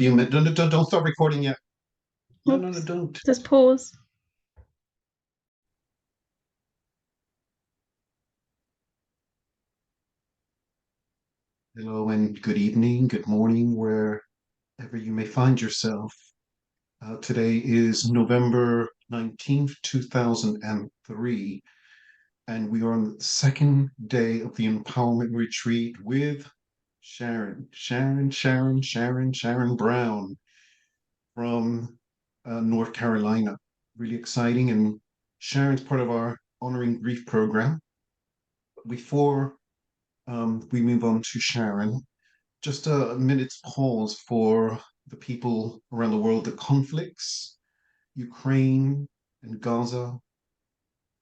few minutes. Don't stop recording yet. No, Oops. no, no, don't. Just pause. Hello and good evening, good morning, wherever you may find yourself. Today is November 19th, 2003, and we are on the second day of the empowerment retreat with Sharon Brown from North Carolina. Really exciting, and Sharon's part of our Honoring Grief program. Before we move on to Sharon, just a minute's pause for the people around the world, the conflicts, Ukraine and Gaza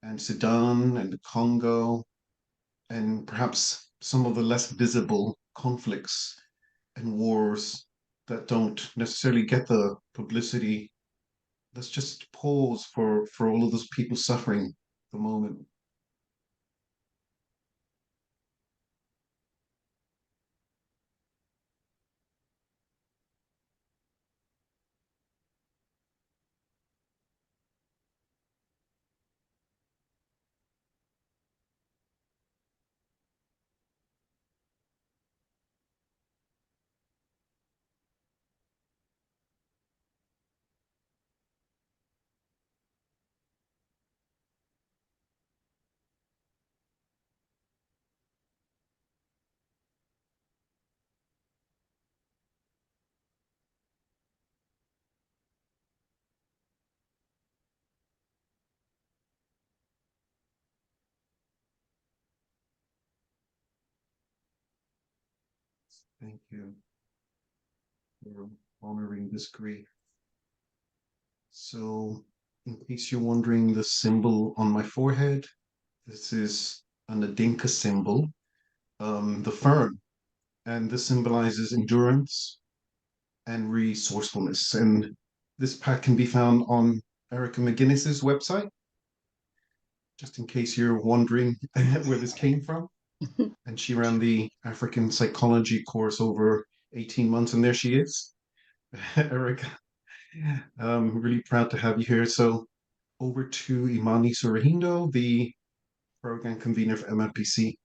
and Sudan and the Congo, and perhaps some of the less visible conflicts and wars that don't necessarily get the publicity. Let's just pause for all of those people suffering at the moment. Thank you for honoring this grief. So, in case you're wondering, the symbol on my forehead, this is an Adinka symbol, the fern, and this symbolizes endurance and resourcefulness. And this pack can be found on Erica McGinnis's website, just in case you're wondering where this came from. And she ran the African psychology course over 18 months, and there she is, Erica. Really proud to have you here. So over to Imani Surahindo, the program convener for MNPC.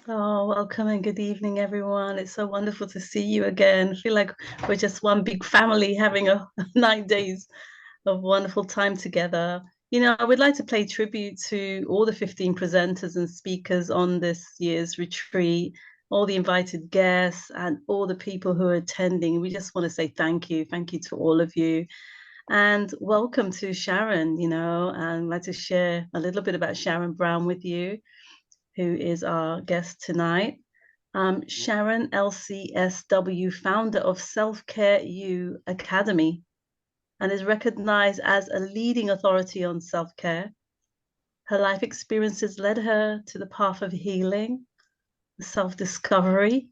Oh, welcome and good evening, everyone. It's so wonderful to see you again. I feel like we're just one big family having a 9 days of wonderful time together. I would like to pay tribute to all the 15 presenters and speakers on this year's retreat, all the invited guests, and all the people who are attending. We just want to say thank you. Thank you to all of you. And welcome to Sharon, and I'd like to share a little bit about Sharon Brown with you, who is our guest tonight. Sharon LCSW, founder of Self-Care U Academy, and is recognized as a leading authority on self-care. Her life experiences led her to the path of healing, self-discovery,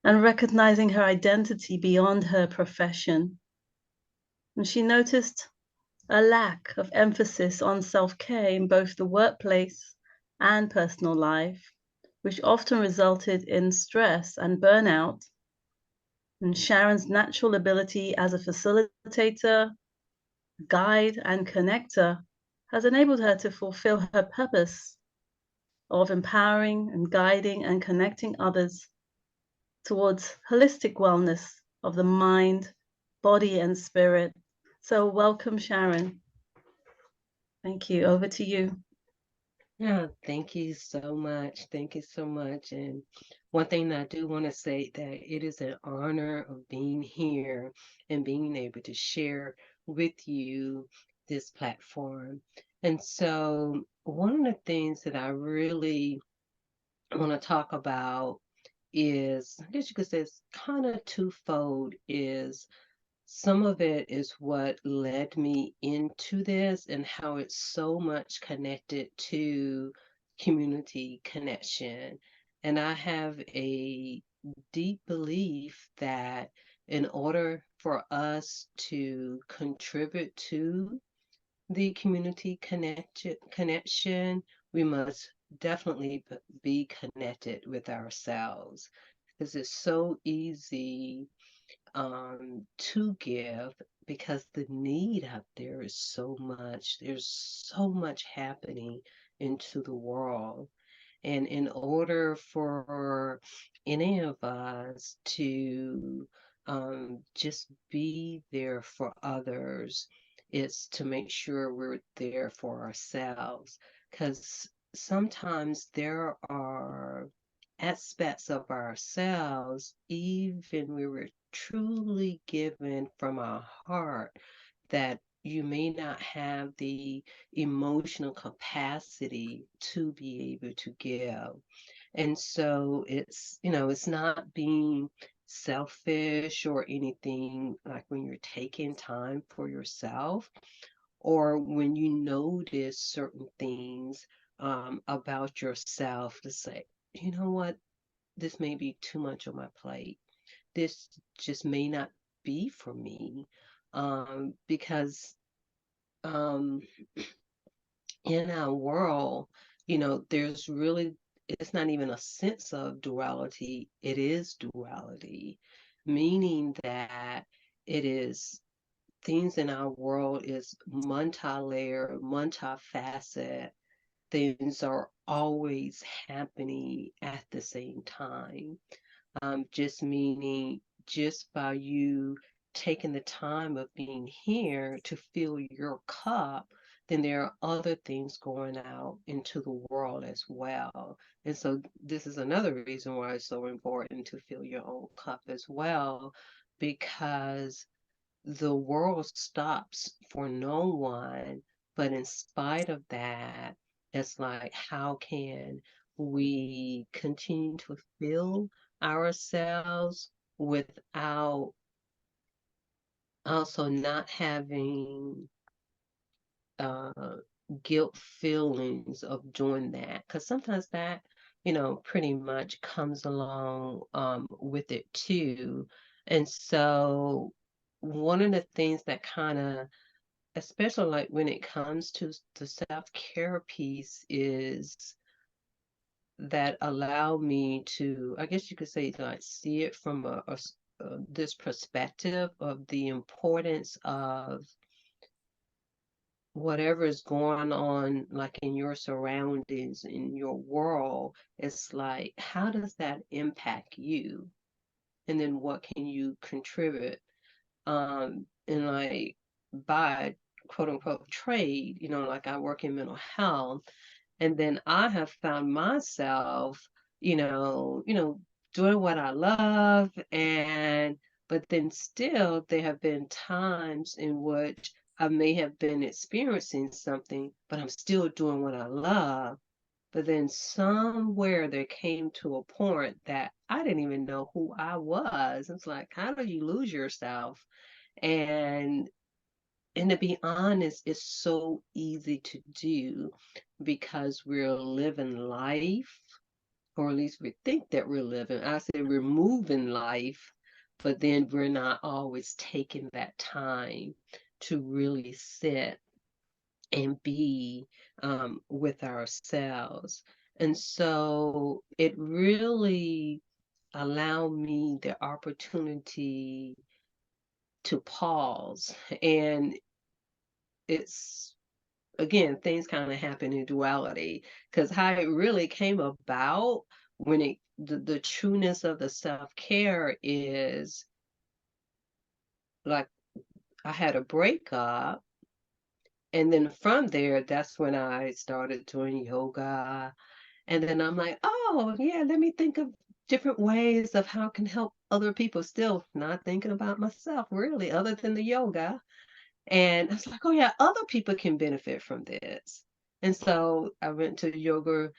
and recognizing her identity beyond her profession. And she noticed a lack of emphasis on self-care in both the workplace and personal life, which often resulted in stress and burnout. And Sharon's natural ability as a facilitator, guide, and connector has enabled her to fulfill her purpose of empowering and guiding and connecting others towards holistic wellness of the mind, body, and spirit. So welcome, Sharon. Thank you. Over to you. Yeah, thank you so much. Thank you so much. And one thing that I do want to say that it is an honor of being here and being able to share with you this platform. And so one of the things that I really want to talk about is, I guess you could say it's kind of twofold, is some of it is what led me into this and how it's so much connected to community connection. And I have a deep belief that in order for us to contribute to the community connection, we must definitely be connected with ourselves, because it's so easy to give, because the need out there is so much. There's so much happening into the world. And in order for any of us to just be there for others, it's to make sure we're there for ourselves. Because sometimes there are aspects of ourselves, even we were truly given from our heart, that you may not have the emotional capacity to be able to give. And so it's not being selfish or anything, like when you're taking time for yourself, or when you notice certain things about yourself, to say, you know what, this may be too much on my plate. This just may not be for me. Because um, in our world, there's really, it's not even a sense of duality, it is duality, meaning that it is things in our world is multi-layer, multi-facet. Things are always happening at the same time. Just meaning, just by you taking the time of being here to fill your cup, then there are other things going out into the world as well. And so this is another reason why it's so important to fill your own cup as well, because the world stops for no one. But in spite of that, it's like, how can we continue to fill ourselves without also not having uh, guilt feelings of doing that? Because sometimes that, pretty much comes along with it too. And so one of the things that kind of, especially like when it comes to the self-care piece, is that allow me to, I guess you could say, like, see it from this perspective of the importance of whatever is going on, like in your surroundings, in your world. It's like, how does that impact you? And then what can you contribute? And like, by quote unquote trade, like I work in mental health, and then I have found myself, doing what I love, and but then still there have been times in which I may have been experiencing something, but I'm still doing what I love. But then somewhere there came to a point that I didn't even know who I was. It's like, how do you lose yourself? And and to be honest, it's so easy to do because we're living life, or at least we think that we're living. I say we're moving life, but then we're not always taking that time to really sit and be with ourselves. And so it really allowed me the opportunity to pause. And it's, again, things kind of happen in duality, because how it really came about, when the trueness of the self-care is, like, I had a breakup, and then from there, that's when I started doing yoga. And then I'm like, oh yeah, let me think of different ways of how I can help other people, still not thinking about myself really, other than the yoga. And I was like, oh yeah, other people can benefit from this. And so I went to yoga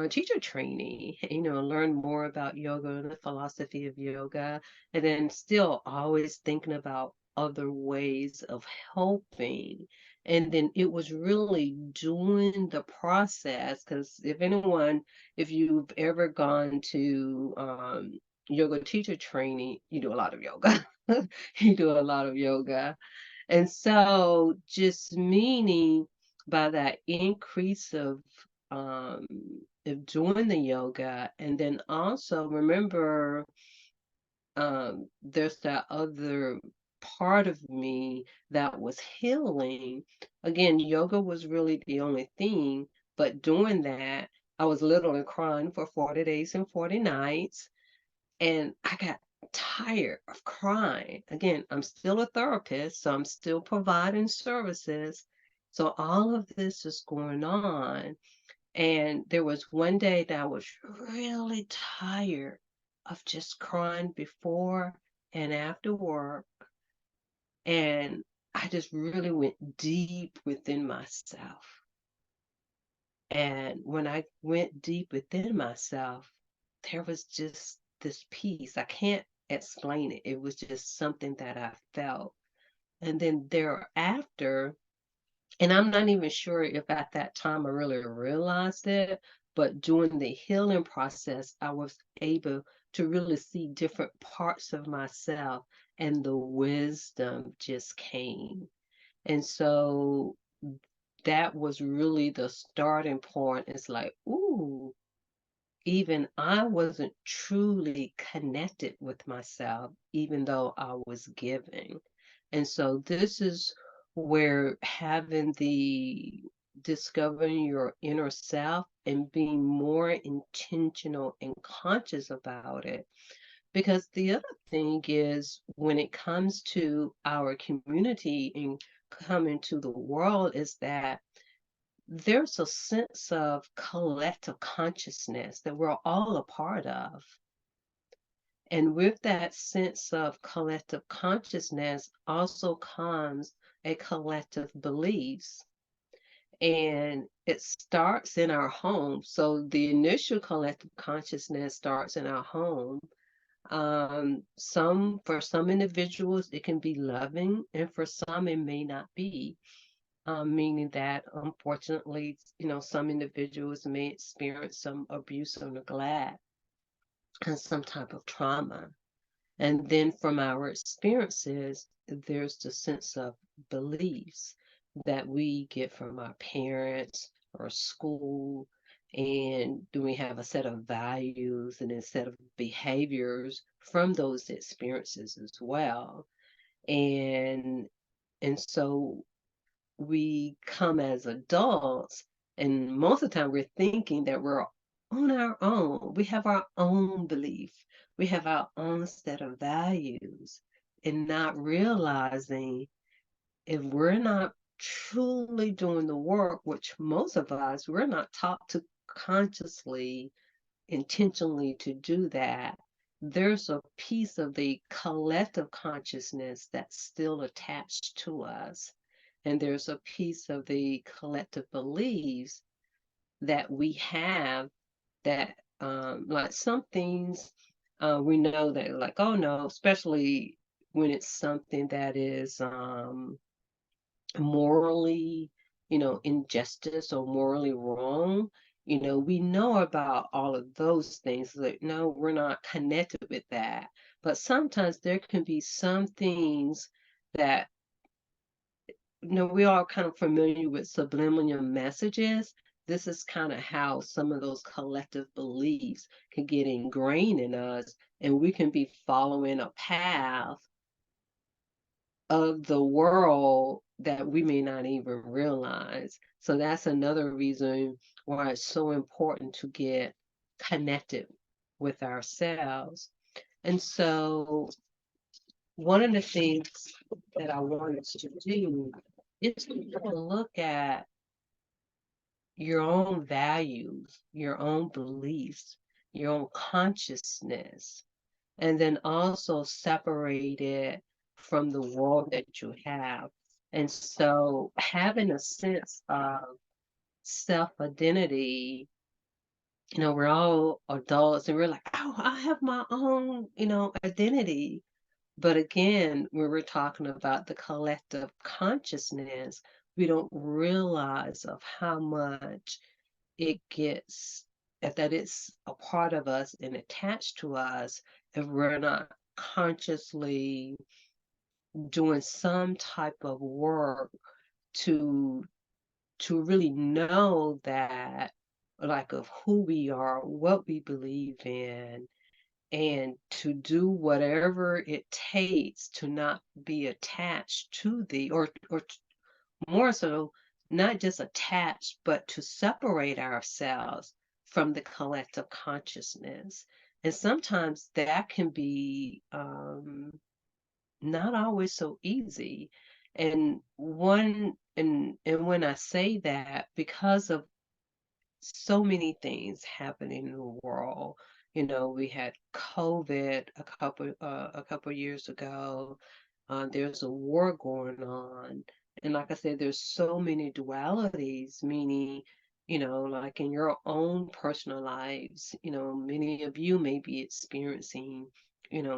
teacher training, learn more about yoga and the philosophy of yoga. And then still always thinking about other ways of helping. And then it was really doing the process, because if you've ever gone to yoga teacher training, you do a lot of yoga. You do a lot of yoga. And so, just meaning, by that increase of doing the yoga, and then also remember, there's that other part of me that was healing. Again, yoga was really the only thing, but doing that, I was literally crying for 40 days and 40 nights, and I got tired of crying. Again, I'm still a therapist, so I'm still providing services. So all of this is going on. And there was one day that I was really tired of just crying before and after work. And I just really went deep within myself. And when I went deep within myself, there was just this peace. I can't explain it. It was just something that I felt. And then thereafter, and I'm not even sure if at that time I really realized it, but during the healing process, I was able to really see different parts of myself, and the wisdom just came. And so that was really the starting point. It's like, ooh, even I wasn't truly connected with myself, even though I was giving. And so this is where having the discovering your inner self and being more intentional and conscious about it. Because the other thing is, when it comes to our community and coming to the world, is that there's a sense of collective consciousness that we're all a part of. And with that sense of collective consciousness also comes a collective beliefs. And it starts in our home. So the initial collective consciousness starts in our home. For some individuals, it can be loving, and for some, it may not be. Meaning that unfortunately, some individuals may experience some abuse or neglect and some type of trauma. And then from our experiences, there's the sense of beliefs that we get from our parents or school. And do we have a set of values and a set of behaviors from those experiences as well? And and so we come as adults, and most of the time we're thinking that we're on our own. We have our own belief. We have our own set of values, and not realizing if we're not truly doing the work, which most of us, we're not taught to consciously, intentionally to do that. There's a piece of the collective consciousness that's still attached to us. And there's a piece of the collective beliefs that we have that, like some things, we know that, like, oh no, especially when it's something that is morally, injustice or morally wrong. We know about all of those things. Like, no, we're not connected with that. But sometimes there can be some things that, we are kind of familiar with subliminal messages. This is kind of how some of those collective beliefs can get ingrained in us, and we can be following a path of the world that we may not even realize. So that's another reason why it's so important to get connected with ourselves. And so one of the things that I wanted to do is to look at your own values, your own beliefs, your own consciousness, and then also separate it from the world that you have. And so having a sense of self-identity, we're all adults and we're like, oh, I have my own, identity. But again, when we're talking about the collective consciousness, we don't realize of how much it gets, that it's a part of us and attached to us if we're not consciously doing some type of work to really know that, like, of who we are, what we believe in, and to do whatever it takes to not be attached to or more so, not just attached, but to separate ourselves from the collective consciousness. And sometimes that can be not always so easy. And when I say that, because of so many things happening in the world. We had COVID a couple years ago. There's a war going on, and like I said, there's so many dualities. Meaning, like in your own personal lives, many of you may be experiencing,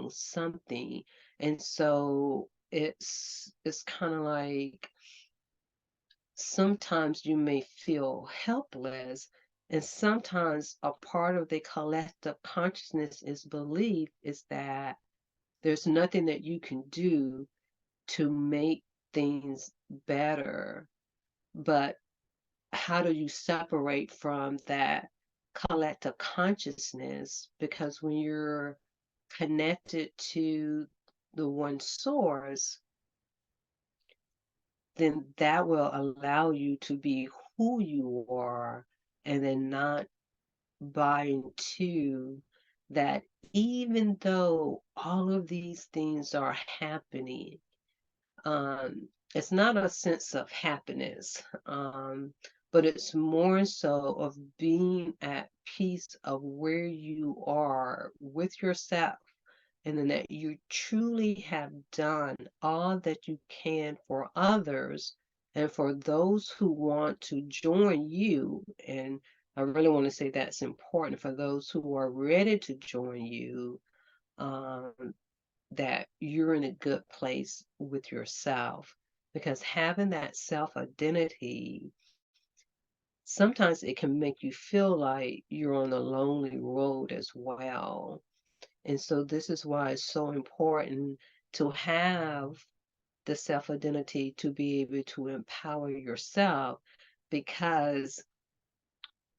something, and so it's kind of like sometimes you may feel helpless, and sometimes a part of the collective consciousness is belief is that there's nothing that you can do to make things better. But how do you separate from that collective consciousness? Because when you're connected to the one source, then that will allow you to be who you are, and then not buy into that, even though all of these things are happening. It's not a sense of happiness, but it's more so of being at peace of where you are with yourself, and then that you truly have done all that you can for others and for those who want to join you. And I really want to say that's important for those who are ready to join you, that you're in a good place with yourself. Because having that self identity, sometimes it can make you feel like you're on a lonely road as well. And so this is why it's so important to have the self identity to be able to empower yourself. Because,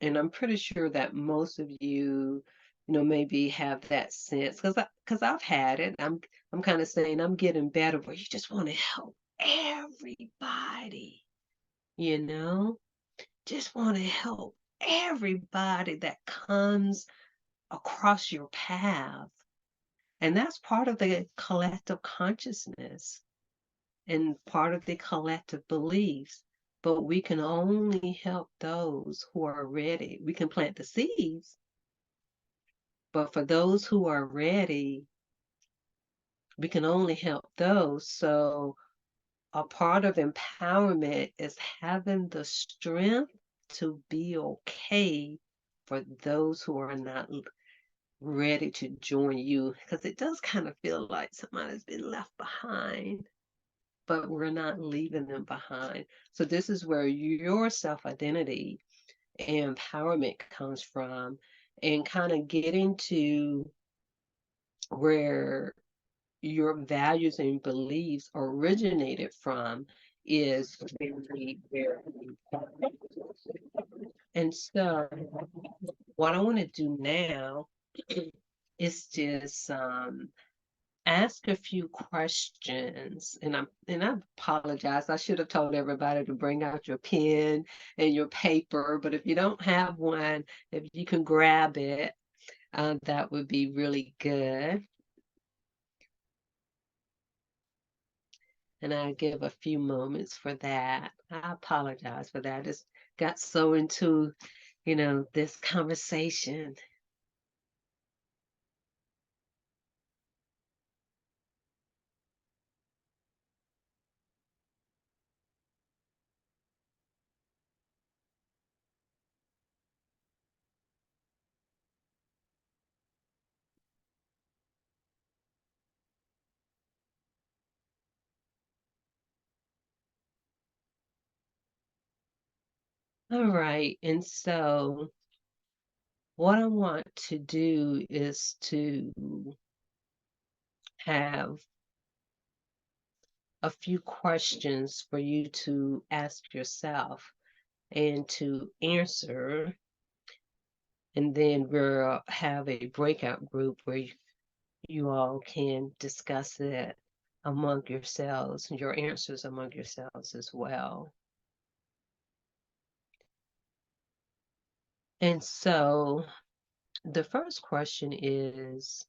and I'm pretty sure that most of you, maybe have that sense, because I've had it. I'm kind of saying I'm getting better, but you just want to help everybody, you know, just want to help everybody that comes across your path. And that's part of the collective consciousness and part of the collective beliefs. But we can only help those who are ready. We can plant the seeds, but for those who are ready, we can only help those. So a part of empowerment is having the strength to be okay for those who are not ready to join you, because it does kind of feel like somebody's been left behind, but we're not leaving them behind. So this is where your self-identity and empowerment comes from, and kind of getting to where your values and beliefs originated from is very, very important. And so what I want to do now is just ask a few questions, and I apologize. I should have told everybody to bring out your pen and your paper, but if you don't have one, if you can grab it, that would be really good. And I give a few moments for that. I apologize for that. I just got so into, this conversation. All right. And so what I want to do is to have a few questions for you to ask yourself and to answer. And then we'll have a breakout group where you all can discuss it among yourselves, your answers among yourselves as well. And so the first question is,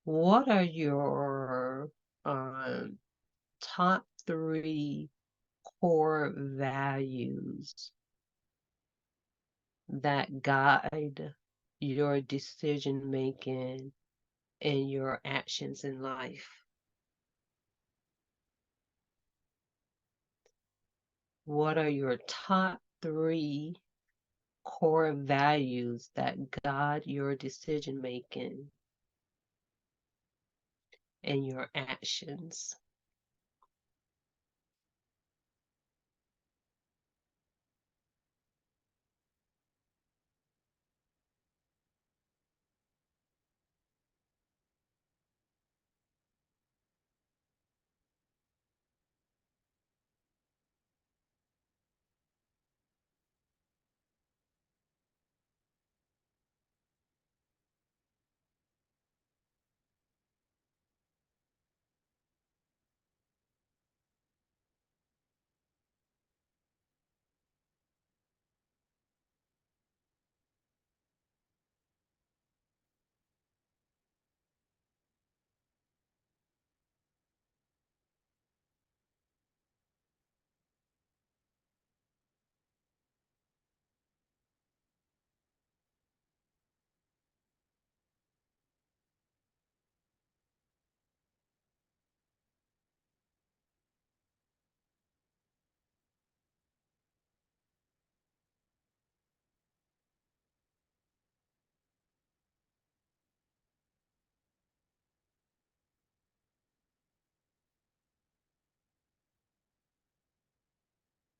what are your top 3 core values that guide your decision making and your actions in life? What are your top 3 core values that guide your decision making and your actions?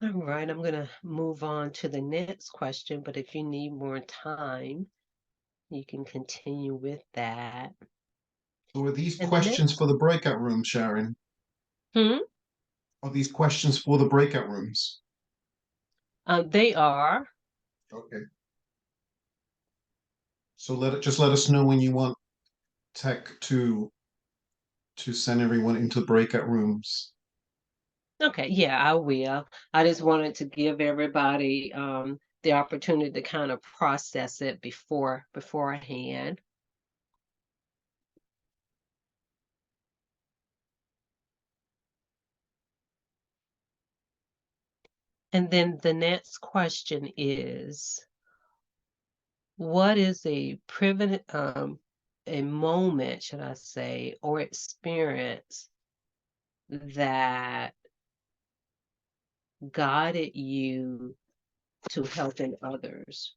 All right, I'm going to move on to the next question, but if you need more time, you can continue with that. So are these And the questions next, for the breakout room, Sharon? hmm? Are these questions for the breakout rooms? They are. Okay. So let us know when you want tech to send everyone into breakout rooms. Okay, yeah, I will. I just wanted to give everybody the opportunity to kind of process it beforehand. And then the next question is, what is a a moment, should I say, or experience that guided you to helping others?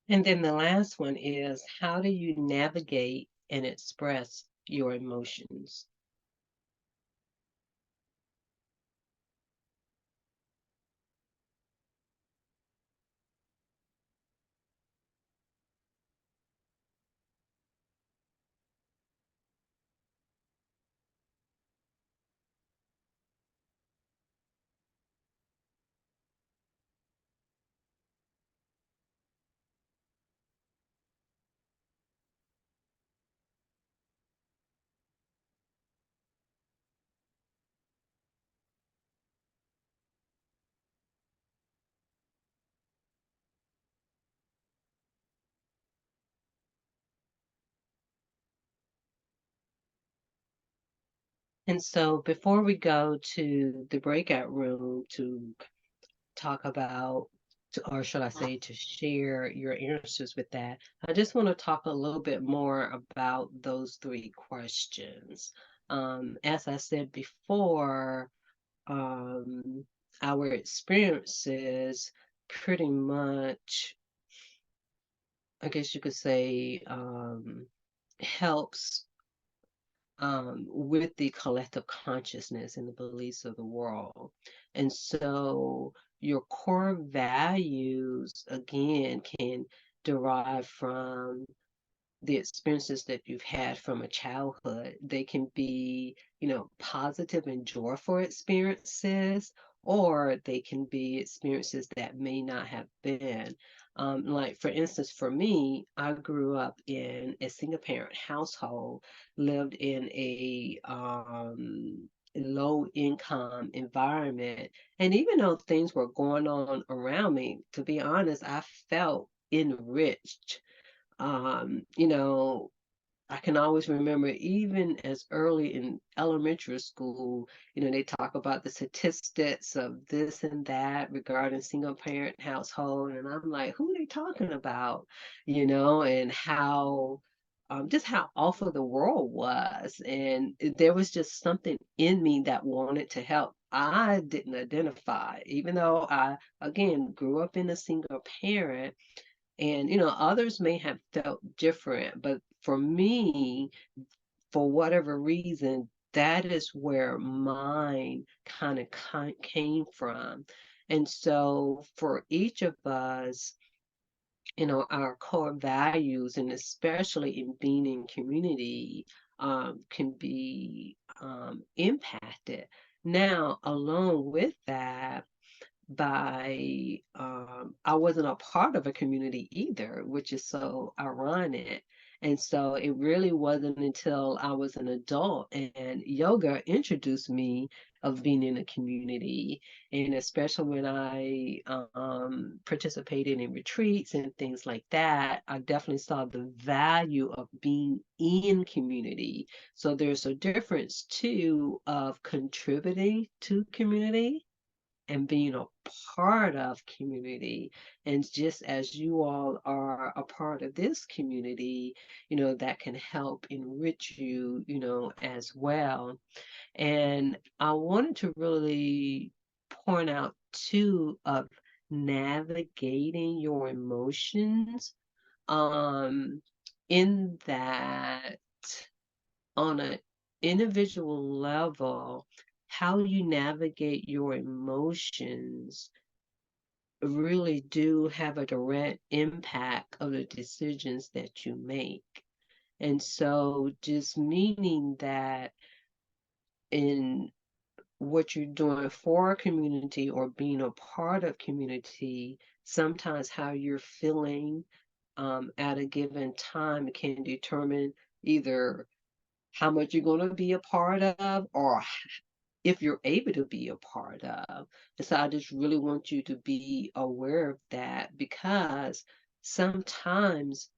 And then the last one is, how do you navigate and express your emotions? And so before we go to the breakout room to talk about, or should I say, to share your answers with that, I just want to talk a little bit more about those three questions. As I said before, um, our experiences pretty much, I guess you could say, helps with the collective consciousness and the beliefs of the world. And so your core values, again, can derive from the experiences that you've had from a childhood. They can be, positive and joyful experiences, or they can be experiences that may not have been. Like, for instance, for me, I grew up in a single parent household, lived in a low income environment. And even though things were going on around me, to be honest, I felt enriched. You know, I can always remember even as early in elementary school, they talk about the statistics of this and that regarding single parent household. And I'm like, who are they talking about? And how just how awful the world was. And there was just something in me that wanted to help. I didn't identify, even though I, again, grew up in a single parent. And, others may have felt different, but for me, for whatever reason, that is where mine kind of came from. And so for each of us, our core values, and especially in being in community, can be impacted. Now, along with that, I wasn't a part of a community either, which is so ironic. And so it really wasn't until I was an adult and yoga introduced me of being in a community, and especially when I participated in retreats and things like that, I definitely saw the value of being in community. So there's a difference too of contributing to community and being a part of community. And just as you all are a part of this community, that can help enrich you, as well. And I wanted to really point out too of navigating your emotions, um, in that on an individual level, how you navigate your emotions really do have a direct impact of the decisions that you make. And so just meaning that in what you're doing for a community or being a part of community, sometimes how you're feeling at a given time can determine either how much you're going to be a part of, or if you're able to be a part of. And so I just really want you to be aware of that, because sometimes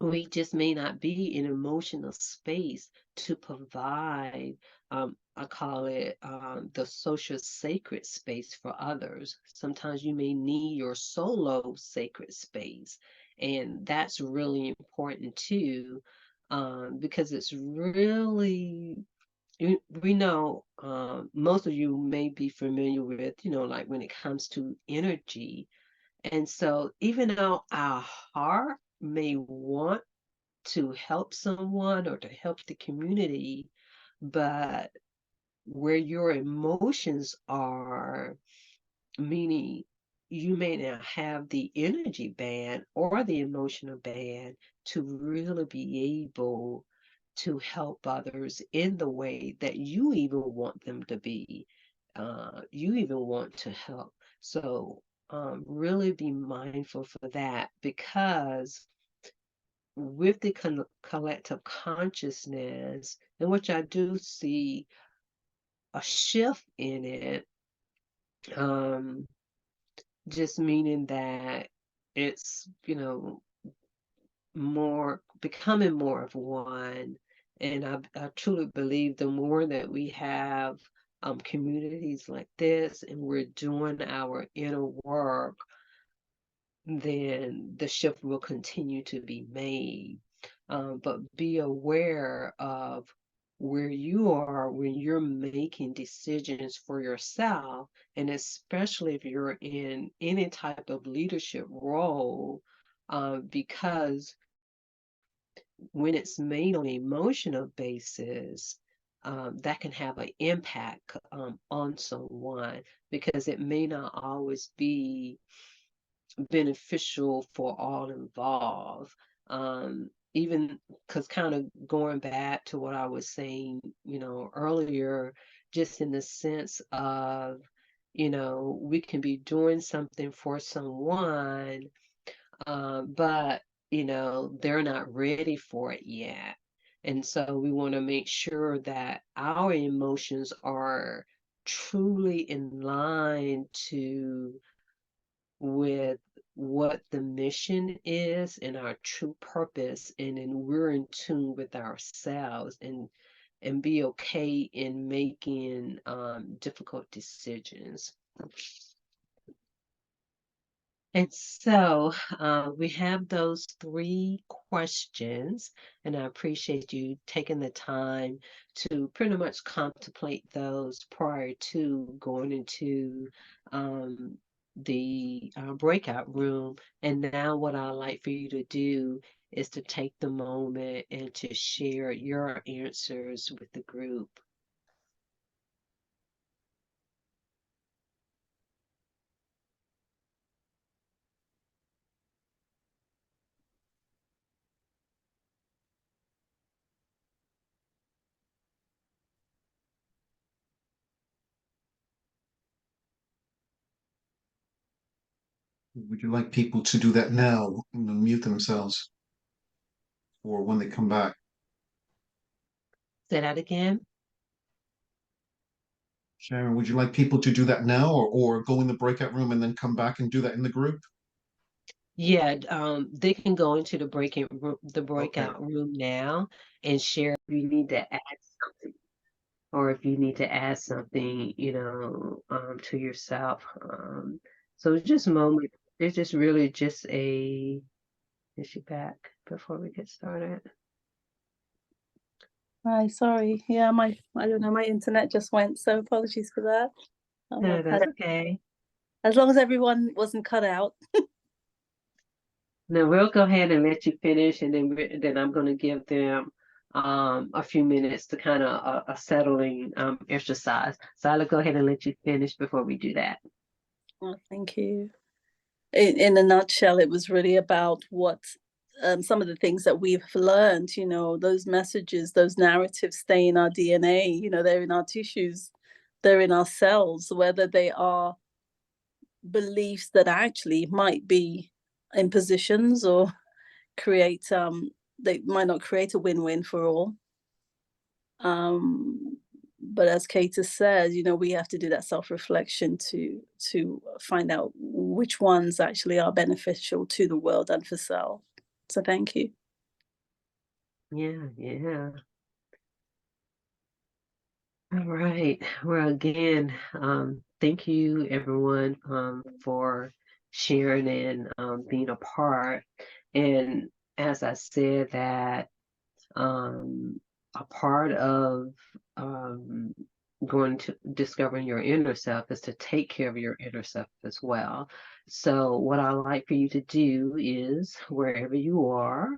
we just may not be in emotional space to provide, I call it the social sacred space for others. Sometimes you may need your solo sacred space. And that's really important too, because it's really, we know, most of you may be familiar with, like when it comes to energy. And so even though our heart may want to help someone or to help the community, but where your emotions are, meaning you may not have the energy band or the emotional band to really be able to help others in the way that you even want them to be. You even want to help. So really be mindful for that, because with the collective consciousness, in which I do see a shift in it, um, just meaning that it's, more becoming more of one, And I truly believe the more that we have communities like this and we're doing our inner work, then the shift will continue to be made. But be aware of where you are when you're making decisions for yourself, and especially if you're in any type of leadership role, because when it's made on an emotional basis, that can have an impact on someone because it may not always be beneficial for all involved. Even because kind of going back to what I was saying, earlier, just in the sense of, we can be doing something for someone, but, they're not ready for it yet. And so we want to make sure that our emotions are truly in line with what the mission is and our true purpose, and then we're in tune with ourselves and be okay in making difficult decisions. And so we have those 3 questions, and I appreciate you taking the time to pretty much contemplate those prior to going into the breakout room. And now what I'd like for you to do is to take the moment and to share your answers with the group. Would you like people to do that now and unmute themselves, or when they come back? Say that again. Sharon, would you like people to do that now, or go in the breakout room and then come back and do that in the group? Yeah, they can go into the Okay. breakout room now and share if you need to add something, or if you need to add something, to yourself. So it's just a moment. It's just really just a. Is she back before we get started? Hi, sorry. Yeah, I don't know, my internet just went, so apologies for that. No, that's okay. As long as everyone wasn't cut out. No, we'll go ahead and let you finish, and then I'm going to give them a few minutes to kind of a settling exercise. So I'll go ahead and let you finish before we do that. Oh, thank you. In a nutshell, it was really about what some of the things that we've learned, those messages, those narratives stay in our DNA, they're in our tissues, they're in our cells, whether they are beliefs that actually might be impositions or create, they might not create a win-win for all. But as Kata says, we have to do that self-reflection to find out which ones actually are beneficial to the world and for self. So thank you. Yeah. All right. Well, again, thank you everyone for sharing and being a part. And as I said, that a part of going to discovering your inner self is to take care of your inner self as well. So what I like for you to do is, wherever you are,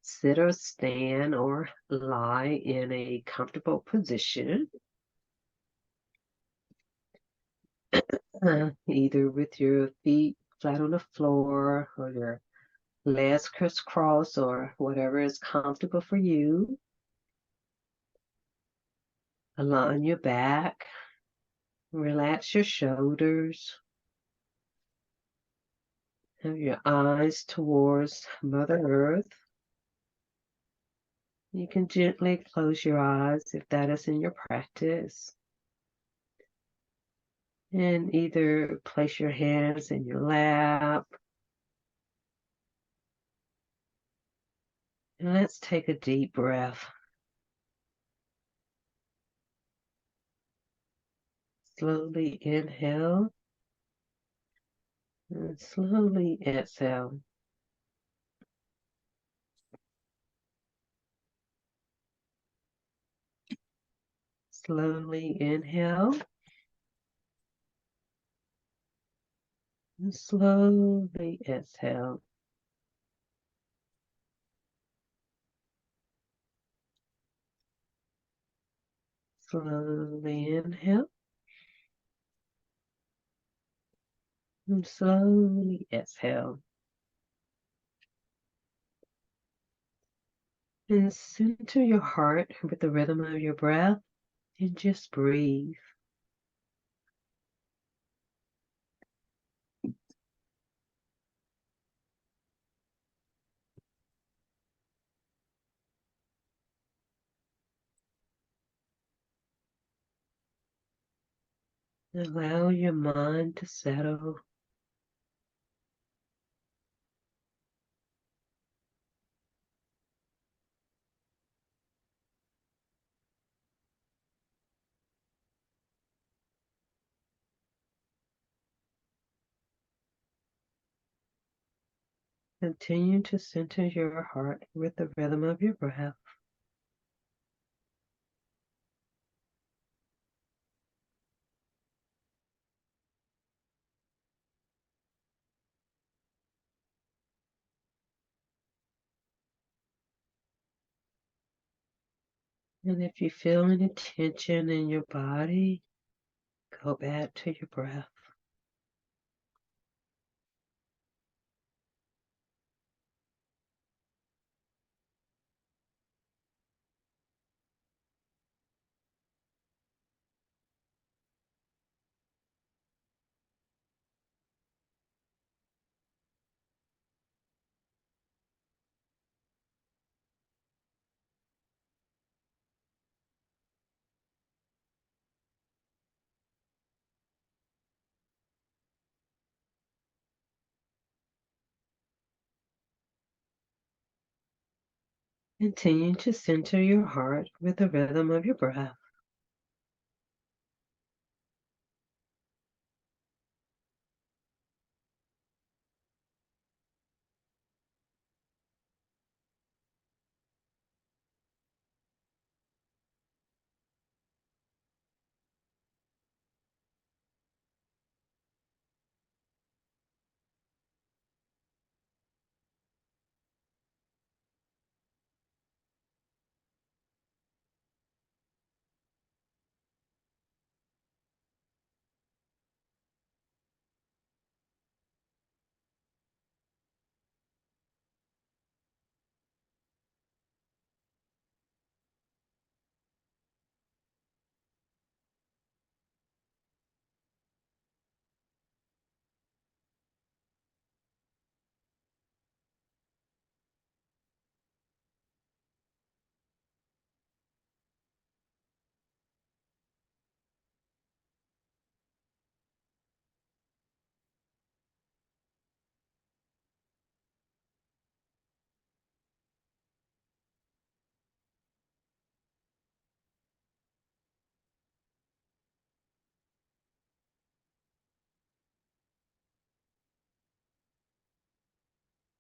sit or stand or lie in a comfortable position, either with your feet flat on the floor or your legs crisscross or whatever is comfortable for you. Align your back, relax your shoulders, have your eyes towards Mother Earth. You can gently close your eyes if that is in your practice. And either place your hands in your lap And let's take a deep breath. Slowly inhale and slowly exhale. Slowly inhale and slowly exhale. Slowly inhale and slowly exhale. And center your heart with the rhythm of your breath and just breathe. Allow your mind to settle. Continue to center your heart with the rhythm of your breath. And if you feel any tension in your body, go back to your breath. Continue to center your heart with the rhythm of your breath.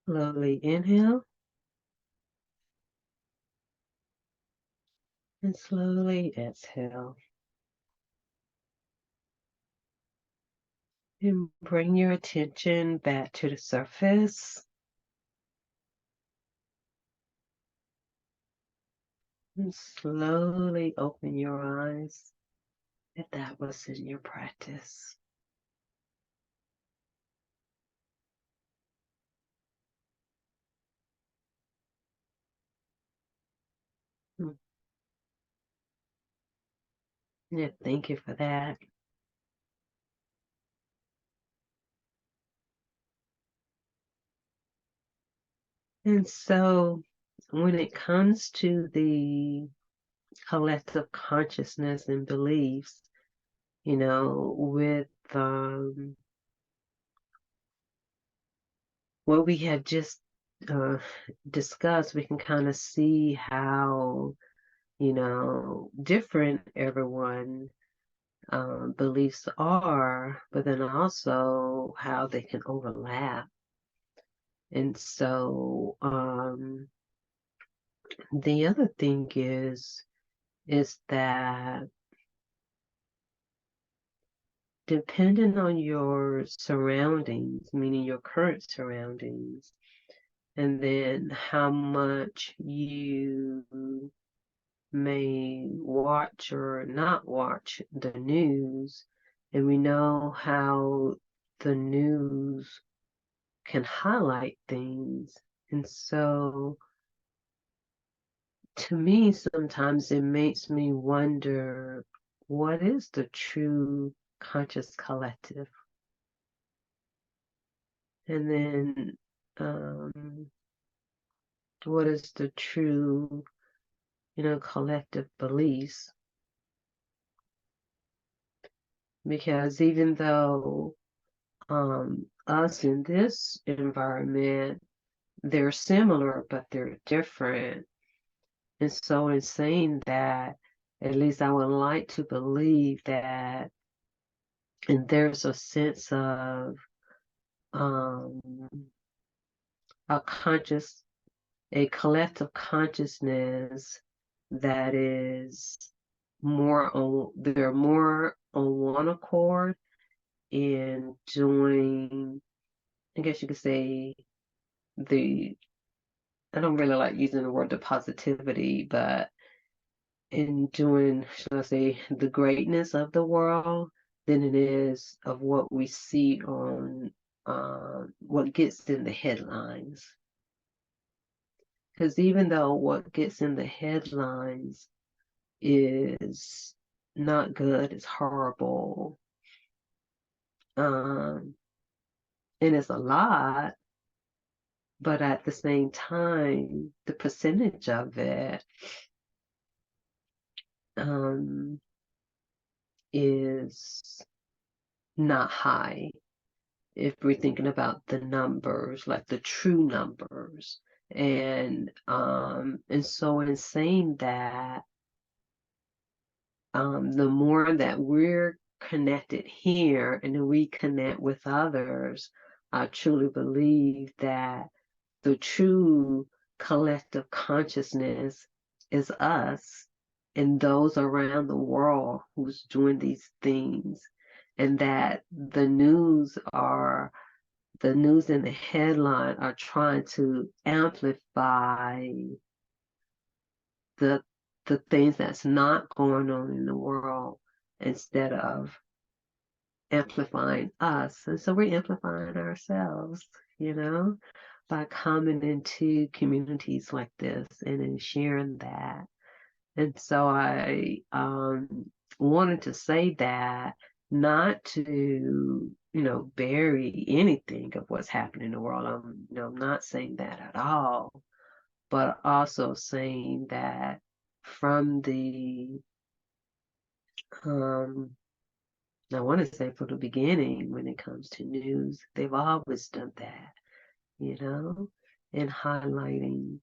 Slowly inhale and slowly exhale. And bring your attention back to the surface. And slowly open your eyes if that was in your practice. Yeah, thank you for that. And so when it comes to the collective consciousness and beliefs, with what we have just discussed, we can kind of see how, different everyone beliefs are, but then also how they can overlap. And so the other thing is that depending on your surroundings, meaning your current surroundings, and then how much you may watch or not watch the news, and we know how the news can highlight things. And so to me, sometimes it makes me wonder, what is the true conscious collective? And then what is the true, collective beliefs? Because even though us in this environment, they're similar, but they're different. And so in saying that, at least I would like to believe that, and there's a sense of a collective consciousness that is they're more on one accord in doing, I guess you could say, I don't really like using the word the positivity, but in doing, should I say, the greatness of the world than it is of what we see on what gets in the headlines. Because even though what gets in the headlines is not good, it's horrible, and it's a lot, but at the same time, the percentage of it is not high if we're thinking about the numbers, like the true numbers. And so in saying that, the more that we're connected here and then we connect with others, I truly believe that the true collective consciousness is us and those around the world who's doing these things, and that the news in the headline are trying to amplify the things that's not going on in the world instead of amplifying us. And so we're amplifying ourselves, by coming into communities like this and in sharing that. And so I wanted to say that, not to, bury anything of what's happening in the world. I'm not saying that at all, but also saying that from the, I want to say from the beginning, when it comes to news, they've always done that, and highlighting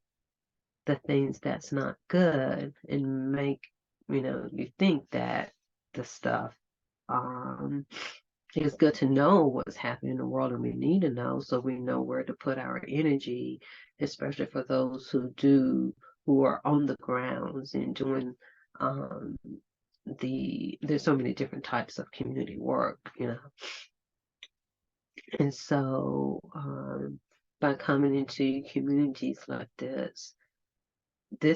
the things that's not good and make, you think that the stuff it's good to know what's happening in the world, and we need to know so we know where to put our energy, especially for those who are on the grounds and doing there's so many different types of community work, And so by coming into communities like this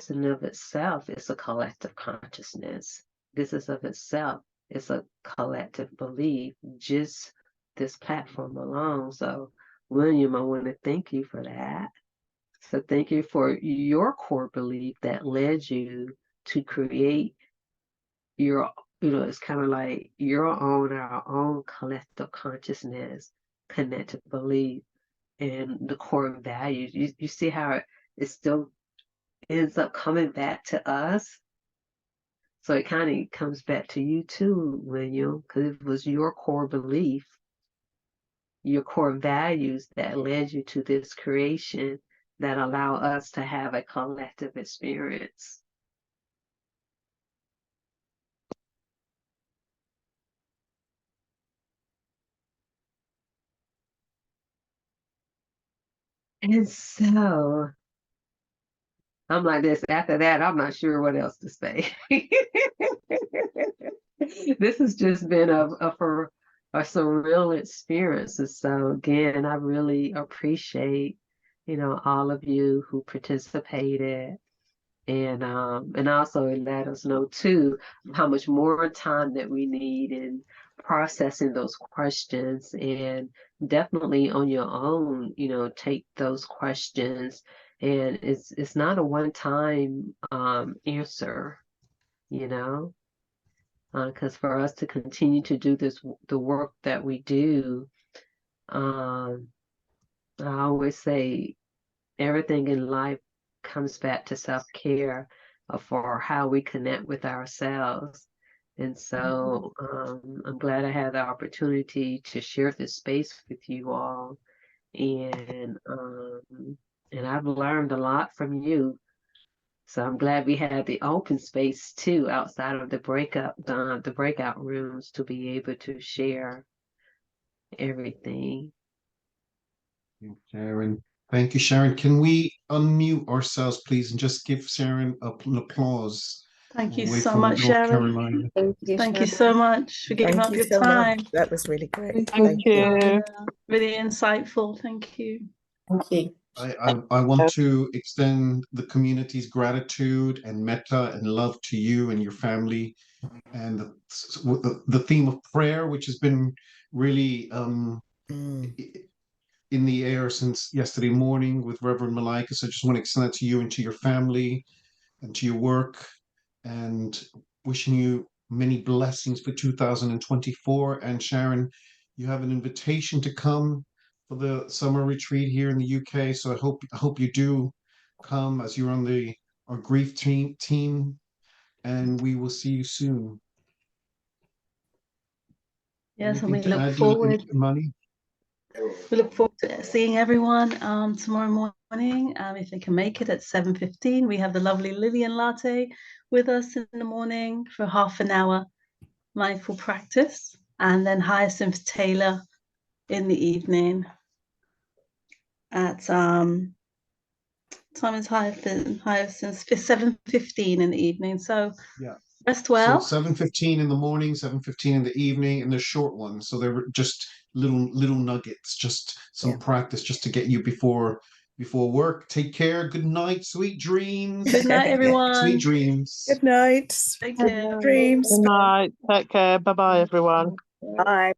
in of itself is a collective consciousness. This is of itself is a collective belief, just this platform alone. So, William, I want to thank you for that. So thank you for your core belief that led you to create your, it's kind of like our own collective consciousness, connected belief, and the core values. You see how it still ends up coming back to us. So it kind of comes back to you too, William, because it was your core belief, your core values that led you to this creation that allow us to have a collective experience. And so I'm like this. After that, I'm not sure what else to say. This has just been a surreal experience. And so again, I really appreciate, all of you who participated. And also it let us know too how much more time that we need in processing those questions, and definitely on your own, take those questions. And it's not a one-time answer, because for us to continue to do the work that we do, I always say everything in life comes back to self-care for how we connect with ourselves. And so I'm glad I had the opportunity to share this space with you all. And I've learned a lot from you. So I'm glad we had the open space too, outside of the breakout rooms, to be able to share everything. Sharon. Thank you, Sharon. Can we unmute ourselves, please, and just give Sharon an applause? Thank you Away so from much, North Sharon. Carolina. Thank you so much for giving up your time. That was really great. Thank you. Yeah, really insightful. Thank you. Thank you. I want to extend the community's gratitude and metta and love to you and your family, and the theme of prayer, which has been really in the air since yesterday morning with Reverend Malaika. So I just want to extend that to you and to your family and to your work, and wishing you many blessings for 2024. And Sharon, you have an invitation to come for the summer retreat here in the UK. So I hope you do come, as you're on our grief team, and we will see you soon. Yes, and Anything to add, Imani? we look forward to seeing everyone tomorrow morning. If they can make it at 7:15, we have the lovely Lilly and Latte with us in the morning for half an hour mindful practice, and then Hyacinth Taylor in the evening at time is Hyacinth 7:15 in the evening. So yeah, rest well. So 7:15 in the morning, 7:15 in the evening, and they're short ones, so they're just little nuggets, just some practice, just to get you before work. Take care. Good night. Sweet dreams. Good night, everyone. Sweet dreams. Good night. Take care. Dreams. Good night. Take care. Bye-bye, everyone. Bye.